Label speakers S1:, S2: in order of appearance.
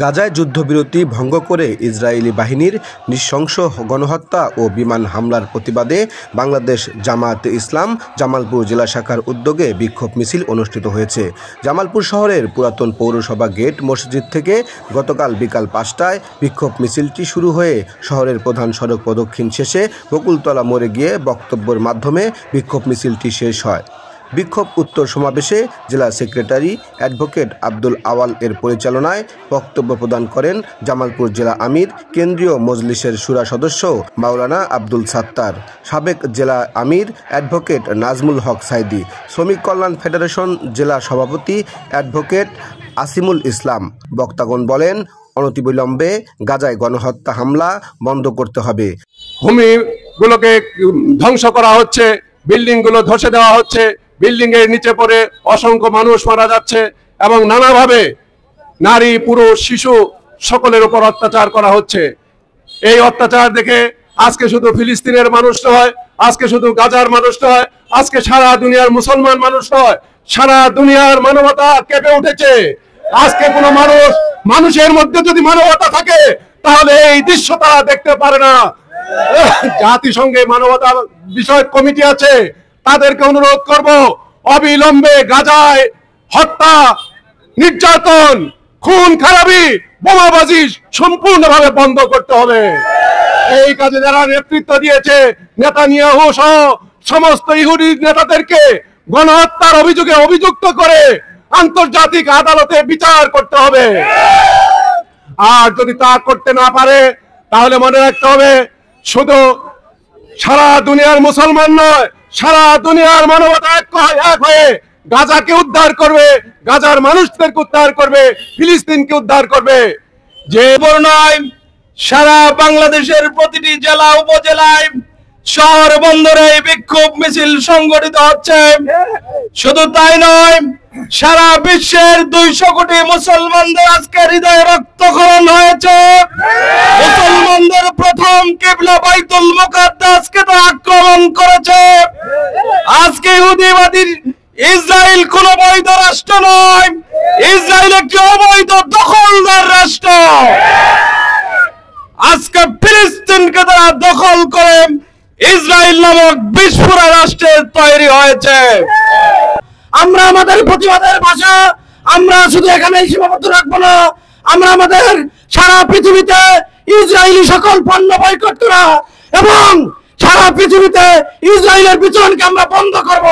S1: গাজায় যুদ্ধবিরতি ভঙ্গ করে ইসরায়েলি বাহিনীর নৃশংস গণহত্যা ও বিমান হামলার প্রতিবাদে বাংলাদেশ জামায়াতে ইসলাম জামালপুর জেলা শাখার উদ্যোগে বিক্ষোভ মিছিল অনুষ্ঠিত হয়েছে। জামালপুর শহরের পুরাতন পৌরসভা গেট মসজিদ থেকে গতকাল বিকাল ৫টায় বিক্ষোভ মিছিলটি শুরু হয়ে শহরের প্রধান সড়ক প্রদক্ষিণ শেষে বকুলতলা মোড়ে গিয়ে বক্তব্যের মাধ্যমে বিক্ষোভ মিছিলটি শেষ হয়। বিক্ষোভ উত্তর সমাবেশে জেলা সেক্রেটারি অ্যাডভোকেট আব্দুল আওয়াল এর পরিচালনায় বক্তব্য প্রদান করেন জামালপুর জেলা আমির, কেন্দ্রীয় মজলিসের শুরা সদস্য মাওলানা আব্দুল সাত্তার, সাবেক জেলা আমির অ্যাডভোকেট নাজমুল হক সাইদি, শ্রমিক কল্যাণ ফেডারেশন জেলা সভাপতি অ্যাডভোকেট আসিমুল ইসলাম। বক্তাগণ বলেন, অনতিবিলম্বে গাজায় গণহত্যা হামলা বন্ধ করতে হবে।
S2: ভূমিগুলোকে ধ্বংস করা হচ্ছে, বিল্ডিংগুলো ধসে দেওয়া হচ্ছে, বিল্ডিং এর নিচে পড়ে অসংখ্য মানুষ মারা যাচ্ছে এবং নানাভাবে নারী, পুরুষ, শিশু সকলের উপর অত্যাচার করা হচ্ছে। এই অত্যাচার দেখে আজকে শুধু ফিলিস্তিনের মানুষ নয়, আজকে শুধু গাজার মানুষ নয়, আজকে সারা দুনিয়ার মুসলমান মানুষ নয়, সারা দুনিয়ার মানবতা কেঁপে উঠেছে। আজকে কোনো মানুষের মধ্যে যদি মানবতা থাকে তাহলে এই দৃশ্য তারা দেখতে পারে না। জাতিসংঘে মানবতা বিষয়ক কমিটি আছে, তাদেরকে অনুরোধ করব অবিলম্বে গাজায় হত্যা, নির্যাতন, খুন খারাপি, বোমাবাজি সম্পূর্ণভাবে বন্ধ করতে হবে। এই কাজে যারা নেতৃত্ব দিয়েছে নেতানিয়াহু সহ সমস্ত ইহুদি নেতাদেরকে গণহত্যার অভিযোগে অভিযুক্ত করে আন্তর্জাতিক আদালতে বিচার করতে হবে। আর যদি তা করতে না পারে তাহলে মনে রাখতে হবে শুধু সারা দুনিয়ার মুসলমান নয়, সারা দুনিয়ার মানবতা এক হয়ে গাজাকে উদ্ধার করবে, গাজার মানুষদেরকে উদ্ধার করবে, ফিলিস্তিনকে উদ্ধার করবে। যে বর্ণায় সারা বাংলাদেশের প্রতিটি জেলা, উপজেলায়, শহর বন্দরে বিক্ষোভ মিছিল সংগঠিত হচ্ছে। শুধু তাই নয়, সারা বিশ্বের 200 কোটি মুসলমানদের আজকে হৃদয়ে রক্তক্ষরণ হয়েছে। মুসলমানদের প্রথম কিবলা বাইতুল মুকাদ্দাসকে তো আক্রমণ করেছে। আজকে ইহুদিবাদী ইসরায়েল কোন বৈধ রাষ্ট্র নয়, ইসরায়েল একটি অবৈধ দখলদার রাষ্ট্র। আজকে ফিলিস্তিনকে তারা দখল করে ইসরায়েল নামক বিস্ফোরক রাষ্ট্রের তৈরি হয়েছে।
S3: আমরা আমাদের প্রতিবাদের ভাষা আমরা শুধু এখানেই সীমাবদ্ধ রাখবো না, আমরা আমাদের সারা পৃথিবীতে ইসরায়েলি সকল পণ্য বয়কট করা এবং সারা পৃথিবীতে ইসরায়েলের বিচরণকে আমরা বন্ধ করব।